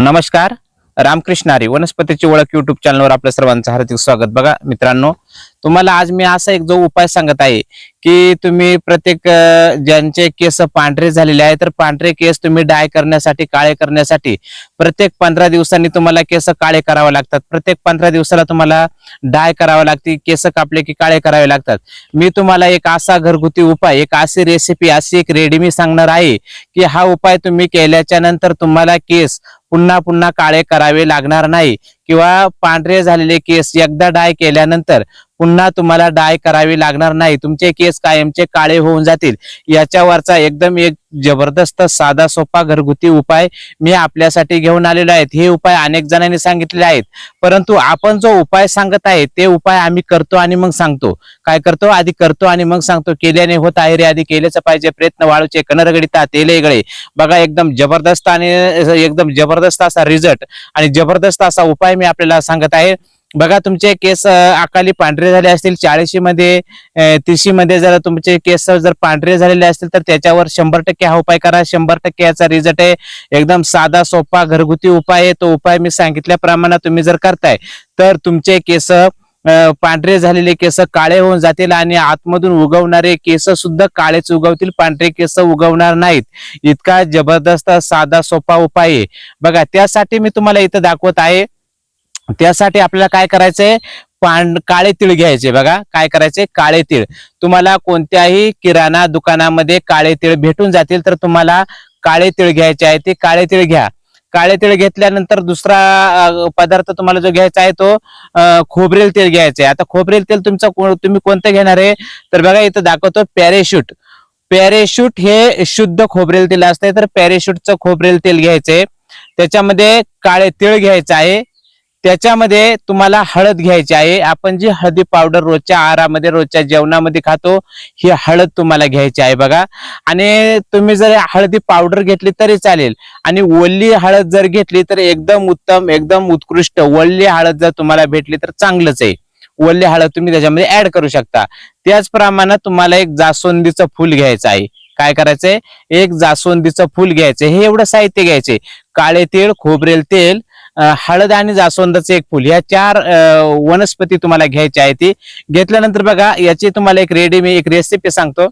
नमस्कार. रामकृष्ण हरी वनस्पतीची ओळख युट्यूब चॅनलवर आपल्या सर्वांचं हार्दिक स्वागत. बघा मित्रांनो, तुम्हाला आज मी असा एक जो उपाय सांगत आहे की तुम्ही प्रत्येक ज्यांचे केस पांढरे झालेले आहेत तर पांढरे केस तुम्ही डाय करण्यासाठी, काळे करण्यासाठी प्रत्येक 15 दिवसांनी तुम्हाला केस काळे करावे लागतात. प्रत्येक 15 दिवसाला तुम्हाला डाय करावं लागते, केस कापले की काळे करावे लागतात. मी तुम्हाला एक असा घरगुती उपाय, एक अशी रेसिपी, अशी एक रेडमी सांगणार आहे की हा उपाय तुम्ही केल्याच्या नंतर तुम्हाला केस पुन्हा पुन्हा काळे करावे लागणार नाही किंवा पांढरे झालेले केस एकदा डाय केल्यानंतर पुन्हा तुम्हाला डाय करावी लागणार नाही. तुमचे केस कायमचे काळे होऊन जातील. याच्यावरचा एकदम एक जबरदस्त साधा सोपा घरगुती उपाय मी आपल्यासाठी घेऊन आलेलो आहे. हे उपाय अनेक जणांनी सांगितलेले आहेत, परंतु आपण जो उपाय सांगत आहे ते उपाय आम्ही करतो आणि मग सांगतो. काय करतो? आधी करतो आणि मग सांगतो. केल्याने होत आहे रे, आधी केलेच पाहिजे. प्रयत्न वाळूचे कणरगडिता तेले गळे. बघा, एकदम जबरदस्त आणि एकदम जबरदस्त असा रिझल्ट आणि जबरदस्त असा उपाय मी आपल्याला सांगत आहे. बघा, तुमचे केस अकाली पांढरे झाले असतील, 40 मध्ये 30 मध्ये जर तुमचे केस जर पांढरे झालेले असतील तर त्याच्यावर 100% हा उपाय करा. 100% याचा रिझल्ट आहे. एकदम साधा सोपा घरगुती उपाय आहे. तो उपाय मी सांगितल्याप्रमाणे तुम्ही जर करताय तर तुमचे केस पांढरे झालेले केस काळे होऊन जातील आणि आतमधून उगवणारे केस सुद्धा काळेच उगवतील, पांढरे केस उगवणार नाहीत. इतका जबरदस्त साधा सोपा उपाय आहे. बघा, त्यासाठी मी तुम्हाला इथं दाखवत आहे. त्यासाठी आपल्याला काय करायचंय? काळे तीळ घ्यायचे. बघा, काय करायचे? काळे तीळ. तुम्हाला कोणत्याही किराणा दुकानामध्ये काळे तीळ भेटून जातील, तर तुम्हाला काळे तीळ घ्यायचे आहे. ते काळे तीळ घ्या. काळे तीळ घेतल्यानंतर दुसरा पदार्थ तुम्हाला जो घ्यायचा आहे तो खोबरेल तेल घ्यायचं आहे. आता खोबरेल तेल तुम्ही कोणतं घेणार आहे? तर बघा, इथं दाखवतो पॅरेशूट. पॅरेशूट हे शुद्ध खोबरेल तेल असते, तर पॅरेशूटचं खोबरेल तेल घ्यायचंय. त्याच्यामध्ये काळे तीळ घ्यायचं आहे. त्याच्यामध्ये तुम्हाला हळद घ्यायची आहे. आपण जी हळदी पावडर रोजच्या आहारामध्ये, रोजच्या जेवणामध्ये खातो, ही हळद तुम्हाला घ्यायची आहे. बघा, आणि तुम्ही जर हळदी पावडर घेतली तरी चालेल आणि ओली हळद जर घेतली तर एकदम उत्तम, एकदम उत्कृष्ट. ओली हळद जर तुम्हाला भेटली तर चांगलंच आहे. ओली हळद तुम्ही त्याच्यामध्ये ऍड करू शकता. त्याचप्रमाणे तुम्हाला एक जास्वंदीचं फूल घ्यायचं आहे. काय करायचंय? एक जास्वंदीचं फूल घ्यायचंय. हे एवढं साहित्य घ्यायचंय. काळे तीळ, खोबरेल तेल, हळद आणि जास्वंदाचं एक फुल, या 4 वनस्पती तुम्हाला घ्यायची आहे. ती घेतल्यानंतर बघा, याची तुम्हाला एक रेसिपी सांगतो.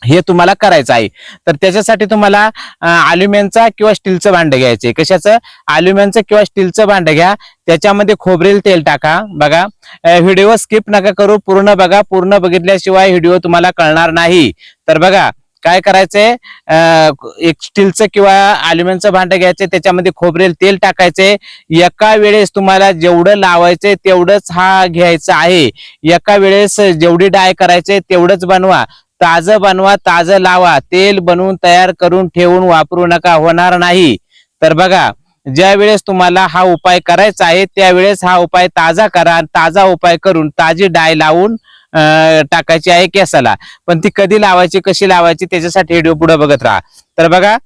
हे तुम्हाला करायचं आहे. तर त्याच्यासाठी तुम्हाला अल्युमिनियमचा किंवा स्टीलचं भांडं घ्यायचे. कशाचं? अल्युमिनियमचं किंवा स्टीलचं भांडं घ्या. त्याच्यामध्ये खोबरेल तेल टाका. बघा, व्हिडिओ स्किप नका करू, पूर्ण बघा. पूर्ण बघितल्याशिवाय व्हिडिओ तुम्हाला कळणार नाही. तर बघा, काय करायचंय? एक स्टीलचं किंवा अल्युमिनियमचं भांडं घ्यायचं. त्याच्यामध्ये खोबरेल तेल टाकायचे. एका वेळेस तुम्हाला जेवढं लावायचंय तेवढंच हा घ्यायचं आहे. एका वेळेस जेवढी डाय करायचे तेवढंच बनवा. ताजं बनवा, ताजं लावा. तेल बनवून तयार करून ठेवून वापरू नका, होणार नाही. तर बघा, ज्या वेळेस तुम्हाला हा उपाय करायचा आहे त्यावेळेस हा उपाय ताजा करा. ताजा उपाय करून ताजी डाय लावून टाकायची आहे केसाला. पण ती कधी लावायची, कशी लावायची, त्याच्यासाठी व्हिडिओ पुढे बघत राहा. तर बघा,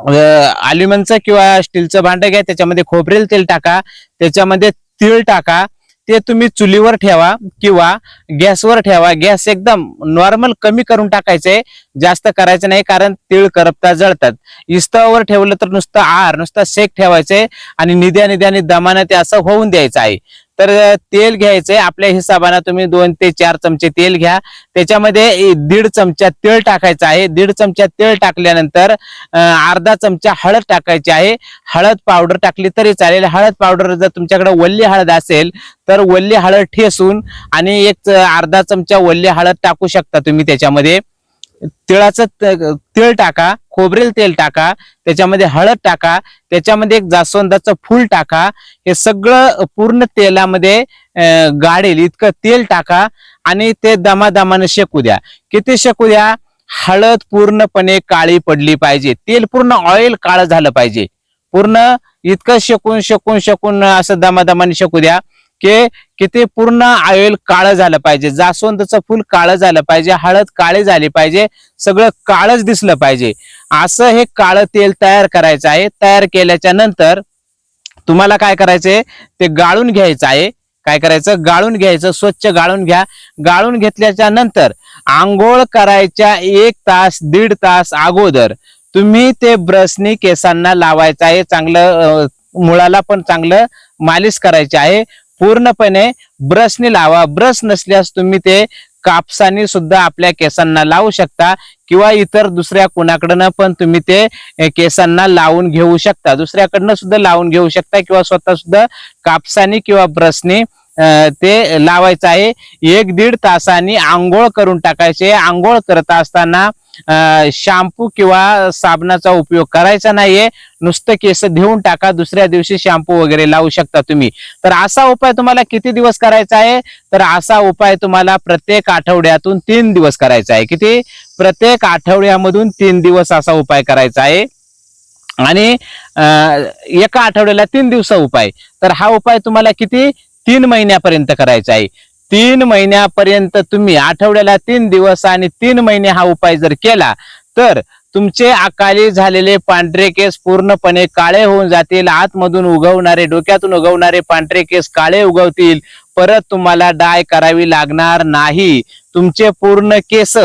अल्युमिनियमचं किंवा स्टीलचं भांडं घ्या. त्याच्यामध्ये खोबरेल तेल टाका. त्याच्यामध्ये तीळ टाका. ते तुम्ही चुलीवर ठेवा किंवा गॅसवर ठेवा. गॅस एकदम नॉर्मल कमी करून टाकायचंय, जास्त करायचं नाही, कारण तीळ करपता जळतात. इस्तावर ठेवलं तर नुसतं शेक ठेवायचंय आणि निद्या दमानं ते असं होऊन द्यायचं आहे. तर तेल घ्यायचंय आपल्या हिशोबाने. तुम्ही 2 ते 4 चमचे तेल घ्या. त्याच्यामध्ये 1.5 चमचा तेल टाकायचं आहे. 1.5 चमचा तेल टाकल्यानंतर अर्धा चमचा हळद टाकायची आहे. हळद पावडर टाकली तरी चालेल. हळद पावडर जर तुमच्याकडे वल्ली हळद असेल तर वल्ली हळद ठेसून आणि अर्धा चमचा वल्ली हळद टाकू शकता तुम्ही. त्याच्यामध्ये तिळाचं तेल टाका, खोबरेल तेल टाका, त्याच्यामध्ये हळद टाका, त्याच्यामध्ये एक जास्वंदाचं फूल टाका. हे सगळं पूर्ण तेलामध्ये गाळेल इतकं तेल टाका आणि ते दमादमाने शेकू द्या. किती शेकू द्या? हळद पूर्णपणे काळी पडली पाहिजे. तेल पूर्ण ऑइल काळं झालं पाहिजे. पूर्ण इतकं शेकून असं दमादमाने शेकू द्या की किती पूर्ण ऑइल काळं झालं पाहिजे. जास्वंदाचं फूल काळं झालं पाहिजे. हळद काळी झाली पाहिजे. सगळं काळच दिसलं पाहिजे. असं हे काळं तेल तयार करायचं आहे. तयार केल्याच्या नंतर तुम्हाला काय करायचंय? ते गाळून घ्यायचं आहे. काय करायचं? गाळून घ्यायचं. स्वच्छ गाळून घ्या. गाळून घेतल्याच्या नंतर आंघोळ करायच्या 1 तास 1.5 तास अगोदर तुम्ही ते ब्रशनी केसांना लावायचं आहे, चांगलं मुळाला पण चांगलं मालिश करायचे आहे. पूर्णपणे ब्रशनी लावा. ब्रश नसल्यास तुम्ही ते कापसाने सुद्धा आपल्या केसांना लावू शकता किंवा इतर दुसऱ्या कोणाकडनं पण तुम्ही ते केसांना लावून घेऊ शकता, दुसऱ्याकडनं सुद्धा लावून घेऊ शकता किंवा स्वतः सुद्धा कापसाने किंवा ब्रशने ते लावायचं आहे. 1-1.5 तासांनी आंघोळ करून टाकायचे. आंघोळ करत असताना शॅम्पू किंवा साबणाचा उपयोग करायचा नाहीये. नुसतं केस धुवून टाका, दुसऱ्या दिवशी शॅम्पू वगैरे लावू शकता तुम्ही. तर असा उपाय तुम्हाला किती दिवस करायचा आहे? तर असा उपाय तुम्हाला प्रत्येक आठवड्यातून 3 दिवस करायचा आहे. किती? प्रत्येक आठवड्यामधून 3 दिवस असा उपाय करायचा आहे. आणि एका आठवड्याला 3 दिवस उपाय. तर हा उपाय तुम्हाला किती? 3 महिन्यापर्यंत करायचा आहे. 3 महिन्यापर्यंत तुम्ही आठवड्याला 3 दिवस आणि 3 महिने हा उपाय जर केला तर तुमचे अकाली झालेले पांढरे केस पूर्णपणे काळे होऊन जातील. आतमधून उगवणारे, डोक्यातून उगवणारे पांढरे केस काळे उगवतील. परत तुम्हाला डाय करावी लागणार नाही. तुमचे पूर्ण केस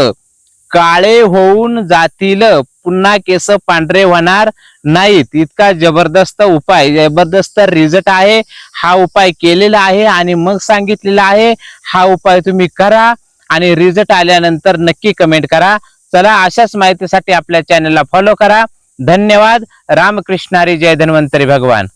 काळे होऊन जातील, पुन्हा केस पांढरे होणार नाहीत. इतका जबरदस्त उपाय, जबरदस्त रिझल्ट आहे. हा उपाय केलेला आहे आणि मग सांगितलेला आहे. हा उपाय तुम्ही करा आणि रिझल्ट आल्यानंतर नक्की कमेंट करा. चला, अशाच माहितीसाठी आपल्या चॅनलला फॉलो करा. धन्यवाद. रामकृष्ण हरी. जय धन्वंतरी भगवान.